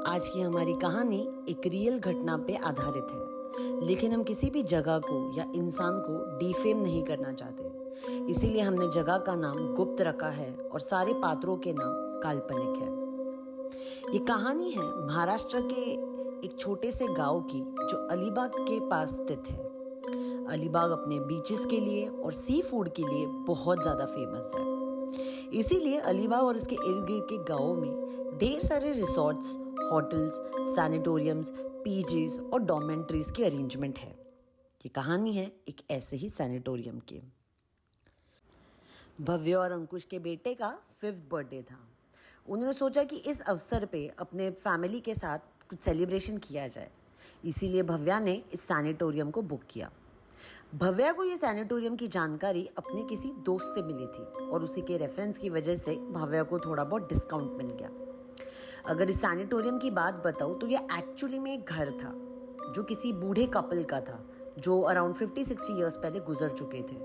आज की हमारी कहानी एक रियल घटना पे आधारित है, लेकिन हम किसी भी जगह को या इंसान को डिफेम नहीं करना चाहते। इसीलिए हमने जगह का नाम गुप्त रखा है और सारे पात्रों के नाम काल्पनिक है। ये कहानी है महाराष्ट्र के एक छोटे से गांव की, जो अलीबाग के पास स्थित है। अलीबाग अपने बीचेस के लिए और सी फूड के लिए बहुत ज़्यादा फेमस है। इसीलिए अलीबाग और इसके इर्द गिर्द के गाँवों में ढेर सारे रिसोर्ट्स, होटल्स, सैनिटोरियम्स, पीजीज और डॉर्मेंट्रीज की अरेंजमेंट है। ये कहानी है एक ऐसे ही सैनिटोरियम की। भव्य और अंकुश के बेटे का 5th बर्थडे था। उन्होंने सोचा कि इस अवसर पे अपने फैमिली के साथ कुछ सेलिब्रेशन किया जाए। इसीलिए भव्या ने इस सैनिटोरियम को बुक किया। भव्या को ये सैनिटोरियम की जानकारी अपने किसी दोस्त से मिली थी और उसी के रेफरेंस की वजह से भव्या को थोड़ा बहुत डिस्काउंट मिल गया। अगर इस सैनिटोरियम की बात बताऊं तो ये एक्चुअली में एक घर था जो किसी बूढ़े कपल का था, जो अराउंड 50-60 ईयर्स पहले गुजर चुके थे।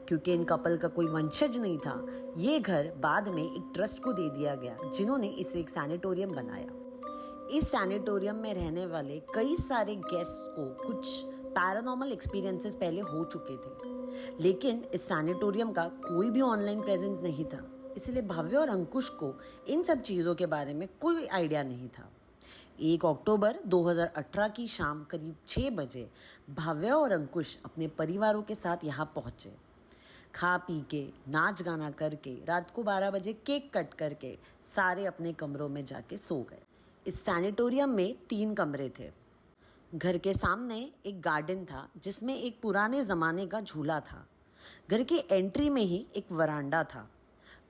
क्योंकि इन कपल का कोई वंशज नहीं था, ये घर बाद में एक ट्रस्ट को दे दिया गया, जिन्होंने इसे एक सैनिटोरियम बनाया। इस सैनिटोरियम में रहने वाले कई सारे गेस्ट को कुछ पैरानॉर्मल एक्सपीरियंसेस पहले हो चुके थे, लेकिन इस सैनिटोरियम का कोई भी ऑनलाइन प्रेजेंस नहीं था। इसलिए भव्य और अंकुश को इन सब चीज़ों के बारे में कोई आइडिया नहीं था। 1 अक्टूबर 2018 की शाम करीब 6 बजे भव्य और अंकुश अपने परिवारों के साथ यहाँ पहुँचे। खा पी के, नाच गाना करके, रात को 12 बजे केक कट करके सारे अपने कमरों में जाके सो गए। इस सैनिटोरियम में 3 कमरे थे। घर के सामने एक गार्डन था जिसमें एक पुराने ज़माने का झूला था। घर की एंट्री में ही एक वरांडा था।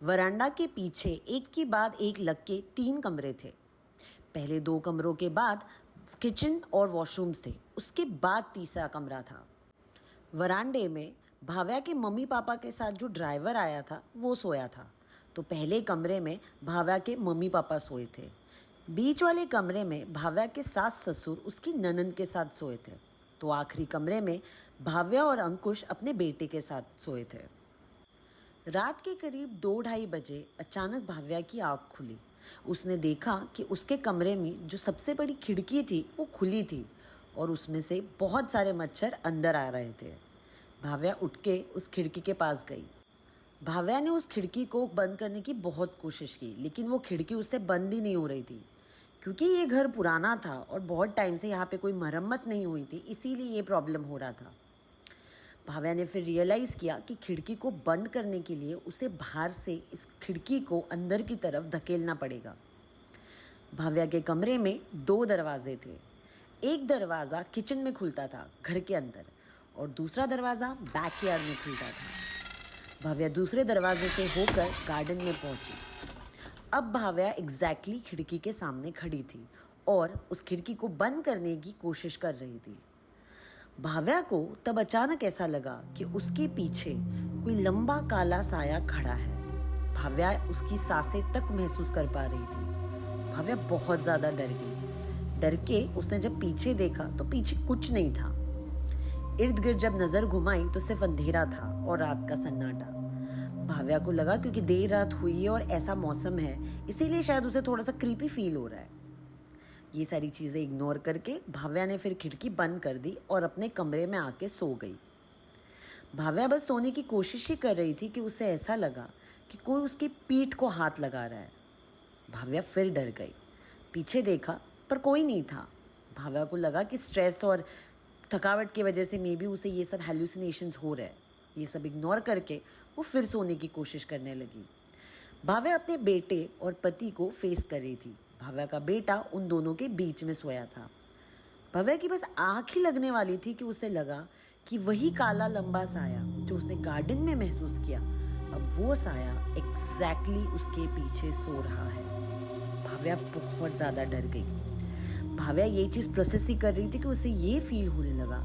वरांडा के पीछे एक के बाद एक लग के 3 कमरे थे। पहले 2 कमरों के बाद किचन और वॉशरूम्स थे, उसके बाद तीसरा कमरा था। वरांडे में भाव्या के मम्मी पापा के साथ जो ड्राइवर आया था वो सोया था, तो पहले कमरे में भाव्या के मम्मी पापा सोए थे। बीच वाले कमरे में भाव्या के सास ससुर उसकी ननंद के साथ सोए थे, तो आखिरी कमरे में भाव्या और अंकुश अपने बेटे के साथ सोए थे। रात के करीब 2-2:30 बजे अचानक भाव्या की आँख खुली। उसने देखा कि उसके कमरे में जो सबसे बड़ी खिड़की थी वो खुली थी और उसमें से बहुत सारे मच्छर अंदर आ रहे थे। भाव्या उठ के उस खिड़की के पास गई। भाव्या ने उस खिड़की को बंद करने की बहुत कोशिश की, लेकिन वो खिड़की उससे बंद ही नहीं हो रही थी। क्योंकि ये घर पुराना था और बहुत टाइम से यहाँ पे कोई मरम्मत नहीं हुई थी, इसीलिए ये प्रॉब्लम हो रहा था। भाव्या ने फिर रियलाइज़ किया कि खिड़की को बंद करने के लिए उसे बाहर से इस खिड़की को अंदर की तरफ धकेलना पड़ेगा। भाव्या के कमरे में 2 दरवाजे थे। एक दरवाज़ा किचन में खुलता था घर के अंदर, और दूसरा दरवाज़ा बैकयार्ड में खुलता था। भाव्या दूसरे दरवाजे से होकर गार्डन में पहुंची। अब भाव्या एग्जैक्टली खिड़की के सामने खड़ी थी और उस खिड़की को बंद करने की कोशिश कर रही थी। भाव्या को तब अचानक ऐसा लगा कि उसके पीछे कोई लंबा काला साया खड़ा है। भाव्या उसकी सांसें तक महसूस कर पा रही थी। भाव्या बहुत ज़्यादा डर गई। डर के उसने जब पीछे देखा तो पीछे कुछ नहीं था। इर्द गिर्द जब नज़र घुमाई तो सिर्फ अंधेरा था और रात का सन्नाटा। भाव्या को लगा क्योंकि देर रात हुई है और ऐसा मौसम है, इसीलिए शायद उसे थोड़ा सा क्रीपी फील हो रहा है। ये सारी चीज़ें इग्नोर करके भाव्या ने फिर खिड़की बंद कर दी और अपने कमरे में आके सो गई। भाव्या बस सोने की कोशिश ही कर रही थी कि उसे ऐसा लगा कि कोई उसकी पीठ को हाथ लगा रहा है। भाव्या फिर डर गई। पीछे देखा पर कोई नहीं था। भाव्या को लगा कि स्ट्रेस और थकावट की वजह से मे बी उसे ये सब हेलुसिनेशंस हो रहे हैं। ये सब इग्नोर करके वो फिर सोने की कोशिश करने लगी। भाव्या अपने बेटे और पति को फेस कर रही थी। भाव्या का बेटा उन दोनों के बीच में सोया था। भाव्या की बस आँख ही लगने वाली थी कि उसे लगा कि वही काला लंबा साया जो उसने गार्डन में महसूस किया, अब वो साया एग्जैक्टली उसके पीछे सो रहा है। भाव्या बहुत ज़्यादा डर गई। भाव्या ये चीज़ प्रोसेस ही कर रही थी कि उसे ये फील होने लगा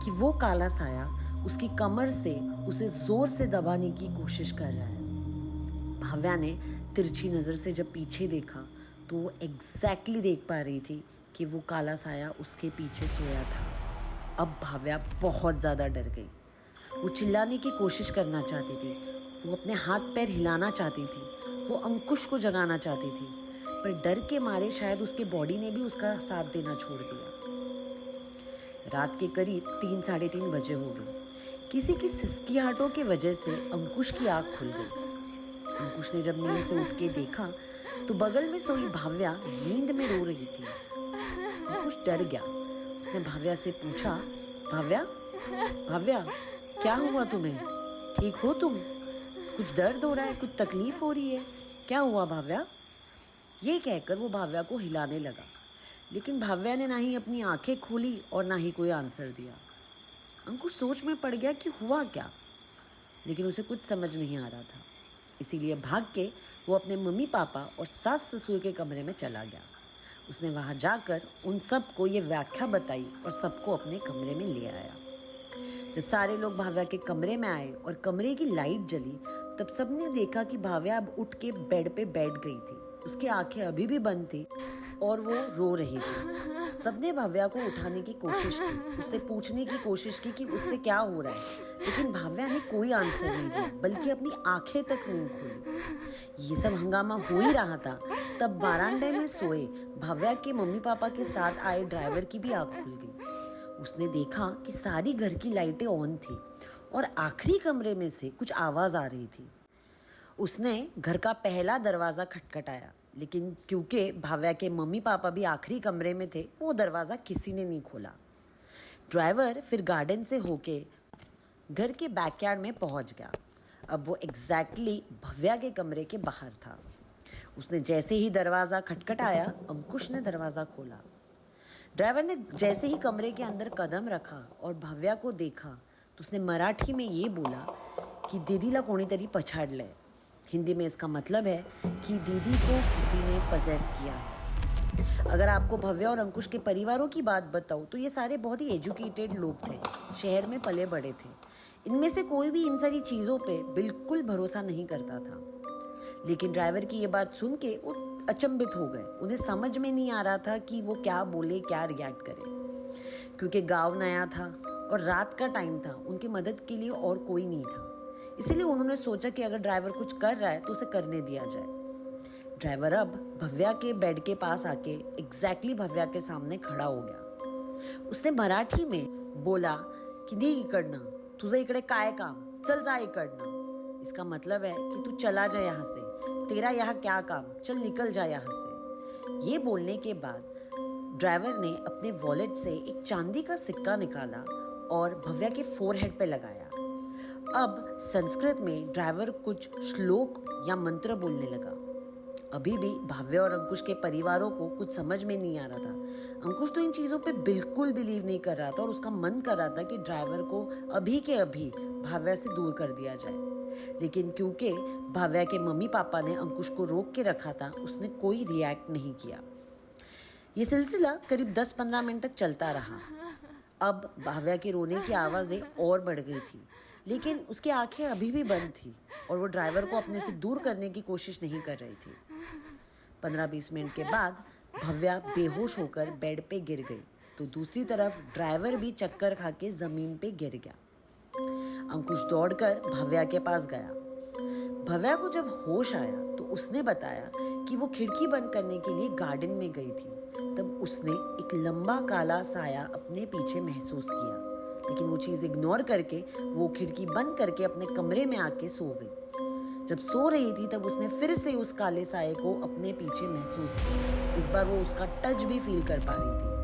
कि वो काला साया उसकी कमर से उसे ज़ोर से दबाने की कोशिश कर रहा है। भाव्या ने तिरछी नज़र से जब पीछे देखा तो वो एग्जैक्टली देख पा रही थी कि वो काला साया उसके पीछे सोया था। अब भाव्या बहुत ज़्यादा डर गई। वो चिल्लाने की कोशिश करना चाहती थी, वो अपने हाथ पैर हिलाना चाहती थी, वो अंकुश को जगाना चाहती थी, पर डर के मारे शायद उसके बॉडी ने भी उसका साथ देना छोड़ दिया। रात के करीब 3-3:30 बजे हो गए। किसी की सिसकियाहटों की वजह से अंकुश की आँख खुल गई। अंकुश ने जब नींद से उठ के देखा तो बगल में सोई भाव्या नींद में रो रही थी। अंकुश डर गया। उसने भाव्या से पूछा, भाव्या भाव्या क्या हुआ तुम्हें? ठीक हो तुम? कुछ दर्द हो रहा है? कुछ तकलीफ हो रही है? क्या हुआ भाव्या? ये कहकर वो भाव्या को हिलाने लगा, लेकिन भाव्या ने ना ही अपनी आंखें खोली और ना ही कोई आंसर दिया। अंकुश सोच में पड़ गया कि हुआ क्या, लेकिन उसे कुछ समझ नहीं आ रहा था। इसीलिए भाग के वो अपने मम्मी पापा और सास ससुर के कमरे में चला गया। उसने वहाँ जाकर उन सबको ये व्याख्या बताई और सबको अपने कमरे में ले आया। जब सारे लोग भाव्या के कमरे में आए और कमरे की लाइट जली, तब सबने देखा कि भाव्या अब उठ के बेड पे बैठ गई थी। उसकी आंखें अभी भी बंद थी और वो रो रही थी। सबने भाव्या को उठाने की कोशिश की, उससे पूछने की कोशिश की कि उससे क्या हो रहा है, लेकिन भाव्या ने कोई आंसर नहीं दिया, बल्कि अपनी आंखें तक नहीं खोली। ये सब हंगामा हो ही रहा था, तब वारांडे में सोए भाव्या के मम्मी पापा के साथ आए ड्राइवर की भी आंख खुल गई। उसने देखा कि सारी घर की लाइटें ऑन थी और आखिरी कमरे में से कुछ आवाज़ आ रही थी। उसने घर का पहला दरवाज़ा खटखटाया, लेकिन क्योंकि भाव्या के मम्मी पापा भी आखिरी कमरे में थे, वो दरवाज़ा किसी ने नहीं खोला। ड्राइवर फिर गार्डन से होके घर के बैकयार्ड में पहुंच गया। अब वो एग्जैक्टली भव्या के कमरे के बाहर था। उसने जैसे ही दरवाज़ा खटखटाया, अंकुश ने दरवाज़ा खोला। ड्राइवर ने जैसे ही कमरे के अंदर कदम रखा और भव्या को देखा, तो उसने मराठी में ये बोला कि दीदीला कोणीतरी पछाडलंय। हिंदी में इसका मतलब है कि दीदी को किसी ने पजेस किया है। अगर आपको भव्या और अंकुश के परिवारों की बात बताऊं तो ये सारे बहुत ही एजुकेटेड लोग थे, शहर में पले बड़े थे। इनमें से कोई भी इन सारी चीज़ों पे बिल्कुल भरोसा नहीं करता था। लेकिन ड्राइवर की ये बात सुन के वो अचंभित हो गए। उन्हें समझ में नहीं आ रहा था कि वो क्या बोले, क्या रिएक्ट करे, क्योंकि गाँव नया था और रात का टाइम था। उनकी मदद के लिए और कोई नहीं था। इसीलिए उन्होंने सोचा कि अगर ड्राइवर कुछ कर रहा है तो उसे करने दिया जाए। ड्राइवर अब भव्या के बेड के पास आके एग्जैक्टली भव्या के सामने खड़ा हो गया। उसने मराठी में बोला कि नी इकडनं, तुझं इकडे काय काम, चल जा इकडनं। इसका मतलब है कि तू चला जा यहाँ से, तेरा यहाँ क्या काम, चल निकल जा यहाँ से। ये बोलने के बाद ड्राइवर ने अपने वॉलेट से एक चांदी का सिक्का निकाला और भव्या के फोरहेड पे लगाया। अब संस्कृत में ड्राइवर कुछ श्लोक या मंत्र बोलने लगा। अभी भी भाव्या और अंकुश के परिवारों को कुछ समझ में नहीं आ रहा था। अंकुश तो इन चीज़ों पे बिल्कुल बिलीव नहीं कर रहा था और उसका मन कर रहा था कि ड्राइवर को अभी के अभी भाव्या से दूर कर दिया जाए। लेकिन क्योंकि भाव्या के मम्मी पापा ने अंकुश को रोक के रखा था, उसने कोई रिएक्ट नहीं किया। ये सिलसिला करीब 10-15 मिनट तक चलता रहा। अब भाव्या के रोने की आवाज़ें और बढ़ गई थी, लेकिन उसकी आंखें अभी भी बंद थी और वो ड्राइवर को अपने से दूर करने की कोशिश नहीं कर रही थी। 15-20 मिनट के बाद भव्या बेहोश होकर बेड पे गिर गई, तो दूसरी तरफ ड्राइवर भी चक्कर खा के ज़मीन पे गिर गया। अंकुश दौड़कर भव्या के पास गया। भव्या को जब होश आया तो उसने बताया कि वो खिड़की बंद करने के लिए गार्डन में गई थी। तब उसने एक लंबा काला साया अपने पीछे महसूस किया, लेकिन वो चीज़ इग्नोर करके वो खिड़की बंद करके अपने कमरे में आके सो गई। जब सो रही थी तब उसने फिर से उस काले साये को अपने पीछे महसूस किया। इस बार वो उसका टच भी फील कर पा रही थी।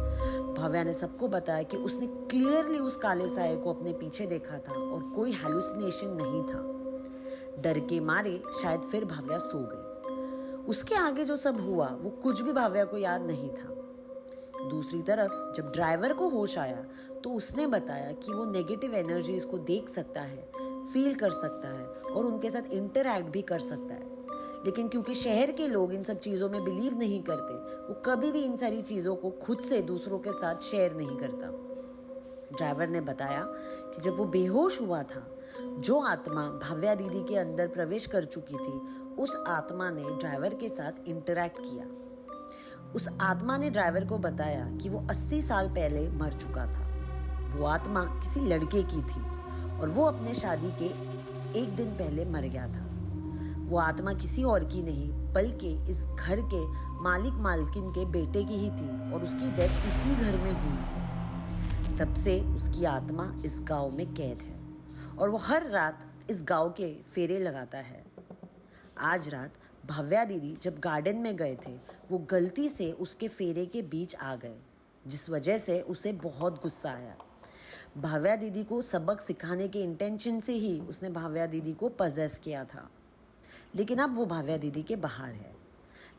भव्या ने सबको बताया कि उसने क्लियरली उस काले साये को अपने पीछे देखा था और कोई हैलुसिनेशन नहीं था। डर के मारे शायद फिर भव्या सो गई। उसके आगे जो सब हुआ वो कुछ भी भव्या को याद नहीं था। दूसरी तरफ जब ड्राइवर को होश आया तो उसने बताया कि वो नेगेटिव एनर्जीज को देख सकता है, फील कर सकता है और उनके साथ इंटरैक्ट भी कर सकता है। लेकिन क्योंकि शहर के लोग इन सब चीज़ों में बिलीव नहीं करते, वो कभी भी इन सारी चीज़ों को खुद से दूसरों के साथ शेयर नहीं करता। ड्राइवर ने बताया कि जब वो बेहोश हुआ था, जो आत्मा भव्या दीदी के अंदर प्रवेश कर चुकी थी, उस आत्मा ने ड्राइवर के साथ इंटरैक्ट किया। उस आत्मा ने ड्राइवर को बताया कि वो 80 साल पहले मर चुका था। वो आत्मा किसी लड़के की थी और वो अपने शादी के एक दिन पहले मर गया था। वो आत्मा किसी और की नहीं बल्कि इस घर के मालिक मालकिन के बेटे की ही थी और उसकी डेथ इसी घर में हुई थी। तब से उसकी आत्मा इस गांव में कैद है और वो हर रात इस गांव के फेरे लगाता है। आज रात भव्या दीदी जब गार्डन में गए थे, वो गलती से उसके फेरे के बीच आ गए, जिस वजह से उसे बहुत गुस्सा आया। भव्या दीदी को सबक सिखाने के इंटेंशन से ही उसने भव्या दीदी को पजेस किया था, लेकिन अब वो भव्या दीदी के बाहर है।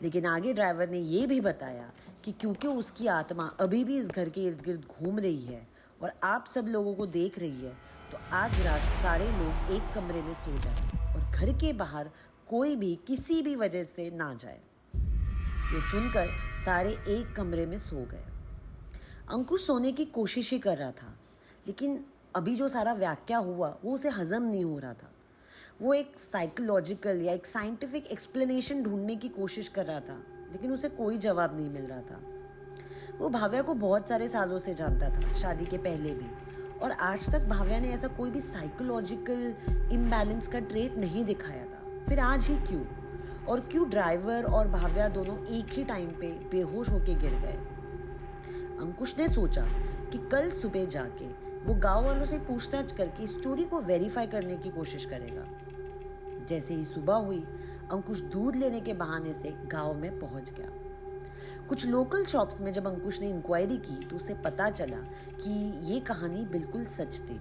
लेकिन आगे ड्राइवर ने ये भी बताया कि क्योंकि उसकी आत्मा अभी भी इस घर के इर्द गिर्द घूम रही है और आप सब लोगों को देख रही है, तो आज रात सारे लोग एक कमरे में सो जाए और घर के बाहर कोई भी किसी भी वजह से ना जाए। ये सुनकर सारे एक कमरे में सो गए। अंकुश सोने की कोशिश ही कर रहा था, लेकिन अभी जो सारा व्याख्या हुआ वो उसे हजम नहीं हो रहा था। वो एक साइकोलॉजिकल या एक साइंटिफिक एक्सप्लेनेशन ढूंढने की कोशिश कर रहा था, लेकिन उसे कोई जवाब नहीं मिल रहा था। वो भाव्या को बहुत सारे सालों से जानता था, शादी के पहले भी, और आज तक भाव्या ने ऐसा कोई भी साइकोलॉजिकल इम्बैलेंस का ट्रेट नहीं दिखाया था। फिर आज ही क्यों? और क्यों ड्राइवर और भाव्या दोनों एक ही टाइम पे बेहोश होके गिर गए? अंकुश ने सोचा कि कल सुबह जाके वो गांव वालों से पूछताछ करके स्टोरी को वेरीफाई करने की कोशिश करेगा। जैसे ही सुबह हुई, अंकुश दूध लेने के बहाने से गांव में पहुंच गया। कुछ लोकल शॉप्स में जब अंकुश ने इंक्वायरी की तो उसे पता चला कि ये कहानी बिल्कुल सच थी।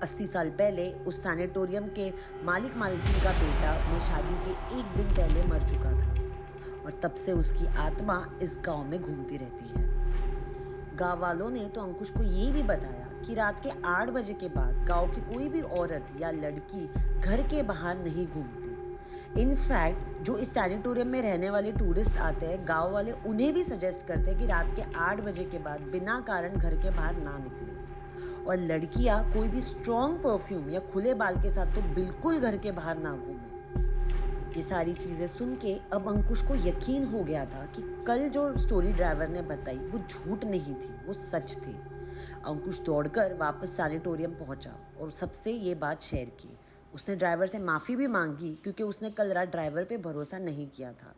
80 साल पहले उस सैनिटोरियम के मालिक मालकिन का बेटा अपनी शादी के एक दिन पहले मर चुका था और तब से उसकी आत्मा इस गांव में घूमती रहती है। गांव वालों ने तो अंकुश को ये भी बताया कि रात के 8 बजे के बाद गांव की कोई भी औरत या लड़की घर के बाहर नहीं घूमती। इनफैक्ट जो इस सैनिटोरियम में रहने वाले टूरिस्ट आते हैं, गांव वाले उन्हें भी सजेस्ट करते हैं कि रात के 8 बजे के बाद बिना कारण घर के बाहर ना निकले, और लड़कियां कोई भी स्ट्रॉन्ग परफ्यूम या खुले बाल के साथ तो बिल्कुल घर के बाहर ना घूमे। ये सारी चीजें सुन के अब अंकुश को यकीन हो गया था कि कल जो स्टोरी ड्राइवर ने बताई वो झूठ नहीं थी, वो सच थी। अंकुश दौड़कर वापस सैनिटोरियम पहुंचा और सबसे ये बात शेयर की। उसने ड्राइवर से माफ़ी भी मांगी क्योंकि उसने कल रात ड्राइवर पे भरोसा नहीं किया था।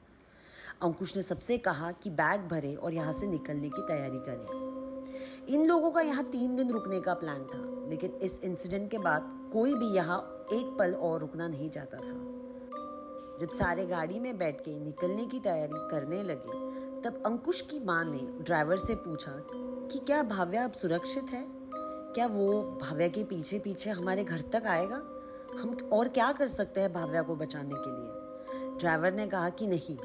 अंकुश ने सबसे कहा कि बैग भरे और यहाँ से निकलने की तैयारी करें। इन लोगों का यहाँ 3 दिन रुकने का प्लान था, लेकिन इस इंसिडेंट के बाद कोई भी यहाँ एक पल और रुकना नहीं चाहता था। जब सारे गाड़ी में बैठ के निकलने की तैयारी करने लगे, तब अंकुश की माँ ने ड्राइवर से पूछा कि क्या भाव्या अब सुरक्षित है? क्या वो भाव्या के पीछे पीछे हमारे घर तक आएगा? हम और क्या कर सकते हैं भाव्या को बचाने के लिए? ड्राइवर ने कहा कि नहीं,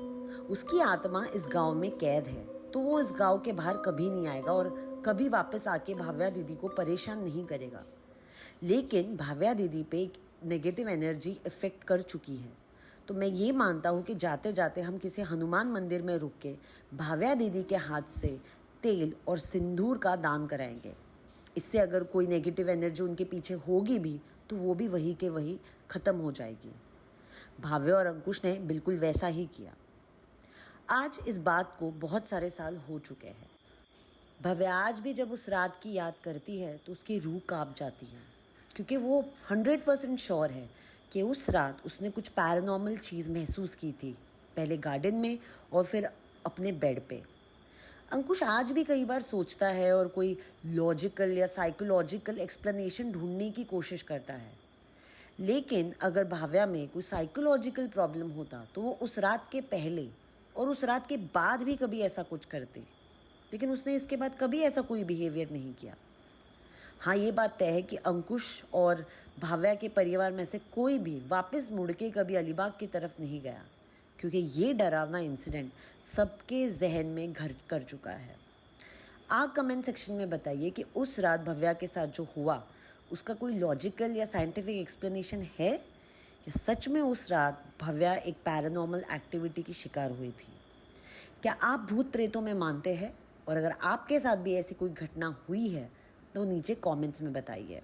उसकी आत्मा इस गांव में कैद है, तो वो इस गांव के बाहर कभी नहीं आएगा और कभी वापस आके भाव्या दीदी को परेशान नहीं करेगा। लेकिन भाव्या दीदी पे एक नेगेटिव एनर्जी इफेक्ट कर चुकी है, तो मैं ये मानता हूँ कि जाते जाते हम किसी हनुमान मंदिर में रुक के भाव्या दीदी के हाथ से तेल और सिंदूर का दान कराएंगे। इससे अगर कोई नेगेटिव एनर्जी उनके पीछे होगी भी तो वो भी वही के वही ख़त्म हो जाएगी। भाव्या और अंकुश ने बिल्कुल वैसा ही किया। आज इस बात को बहुत सारे साल हो चुके हैं। भव्या आज भी जब उस रात की याद करती है तो उसकी रूह कांप जाती है, क्योंकि वो 100% श्योर है कि उस रात उसने कुछ पैरानॉर्मल चीज़ महसूस की थी, पहले गार्डन में और फिर अपने बेड पे। अंकुश आज भी कई बार सोचता है और कोई लॉजिकल या साइकोलॉजिकल एक्सप्लेनेशन ढूंढने की कोशिश करता है, लेकिन अगर भाव्या में कोई साइकोलॉजिकल प्रॉब्लम होता तो वो उस रात के पहले और उस रात के बाद भी कभी ऐसा कुछ करती, लेकिन उसने इसके बाद कभी ऐसा कोई बिहेवियर नहीं किया। हाँ, ये बात तय है कि अंकुश और भाव्या के परिवार में से कोई भी वापस मुड़ के कभी अलीबाग की तरफ नहीं गया, क्योंकि ये डरावना इंसिडेंट सबके जहन में घर कर चुका है। आप कमेंट सेक्शन में बताइए कि उस रात भव्या के साथ जो हुआ उसका कोई लॉजिकल या साइंटिफिक एक्सप्लेनेशन है, या सच में उस रात भव्या एक पैरानॉर्मल एक्टिविटी की शिकार हुई थी। क्या आप भूत प्रेतों में मानते हैं? और अगर आपके साथ भी ऐसी कोई घटना हुई है तो नीचे कमेंट्स में बताइए।